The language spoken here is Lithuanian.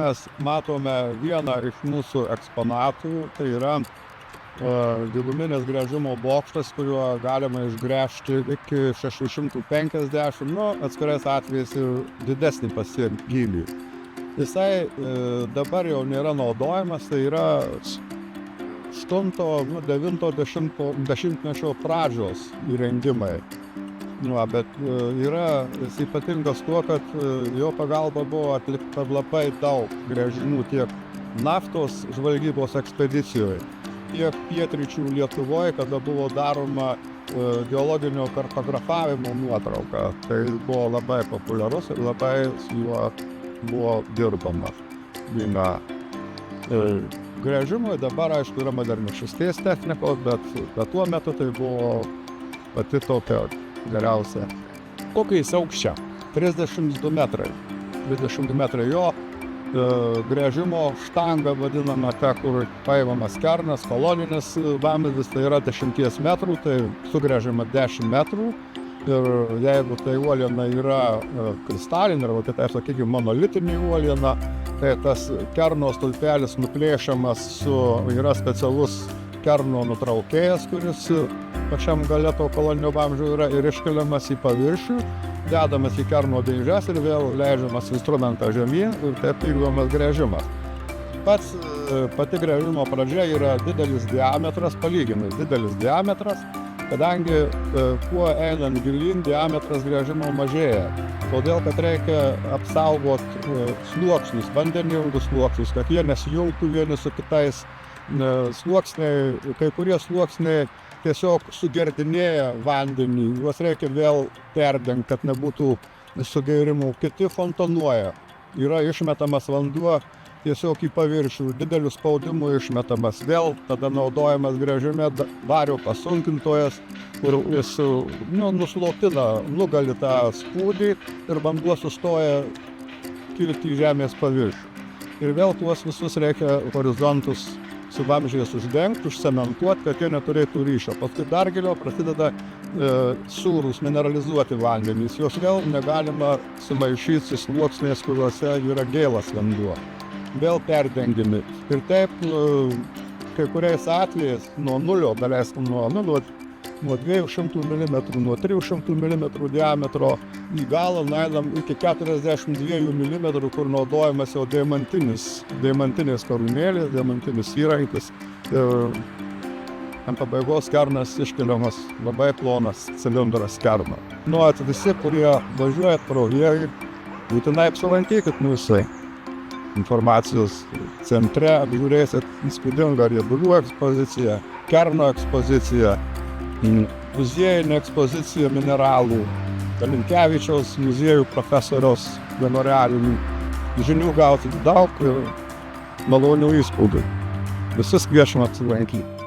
Mes matome vieną iš mūsų eksponatų, tai yra giluminės gręžimo bokštas, kuriuo galima išgręžti iki 650, atskirais atvejais ir didesnį gylį. Jisai dabar jau nėra naudojamas, tai yra 8–9 pradžios įrengimai. Bet yra ypatingas tuo, kad jo pagalba buvo atlikta labai daug gręžimų tiek naftos žvalgybos ekspedicijoje, tiek pietryčių Lietuvoje, kada buvo daroma geologinio kartografavimo nuotrauka. Tai buvo labai populiarus ir labai su juo buvo dirbama. Gręžimui dabar, aišku, yra moderniškesnės technikos, bet tuo metu tai buvo pati tokia geriausia. Kokio jis aukščio? 32 metrai. 32 metrai jo gręžimo štanga vadinama, ta, kur paimamas kernas, koloninis vamzdis, tai yra 10 metrų, tai sugręžiama 10 metrų. Ir jeigu tai uoliena yra kristalinė, arba kitaip sakykime monolitinė uoliena, tai tas kerno stulpelis nuplėšiamas yra specialus kerno nutraukėjas, kuris pačiam gale to koloninio vamzdžio yra ir iškeliamas į paviršių, dedamas į kerno dėžes ir vėl leidžiamas instrumentą žemyn ir taip vykdomas gręžimas. Pati gręžimo pradžia yra didelis diametras, palyginus didelis diametras, kadangi kuo einant gilyn, diametras gręžimo mažėja. Todėl, kad reikia apsaugoti sluoksnius, vandeningus sluoksnius, kad jie nesijungtų vieni su kitais. Sluoksniai, kai kurie sluoksniai tiesiog sugerdinėja vandenį, juos reikia vėl perdengti, kad nebūtų sugėrimų. Kiti fontanuoja, yra išmetamas vanduo tiesiog į paviršių, dideliu spaudimu išmetamas. Vėl tada naudojamas gręžime vario pasunkintojas, kur jis nuslopina, nugali tą spūdį ir vanduo sustoja kilti į žemės paviršių. Ir vėl tuos visus reikia horizontus su vamzdžiais uždengti, užcementuoti, kad jie neturėtų ryšio. Paskui dar giliau prasideda sūrūs, mineralizuoti vandenys. Jos vėl negalima sumaišyti su sluoksniais, kuriuose yra gėlas vanduo. Vėl perdengimi. Ir taip, kai kuriais atvejais nuo nulio, daleiskim nuo 200 mm, nuo 300 mm diametro į galą nueinam iki 42 mm, kur naudojamas jau deimantinės karūnėlės, deimantinis įrankis. Ir ant pabaigos kernas iškeliamas labai plonas cilindras kerno. Visi, kurie važiuoja pro jį, būtinai apsilankykit mūsų informacijos centre, apžiūrėsit įspūdingą riedulių ekspoziciją, kerno ekspoziciją, muziejinė ekspozicija mineralų, Kalinkevičiaus muziejų profesoriaus memorialinių. Žinių gauti daug ir malonių įspūdžių. Visus kviečiam apsilankyti.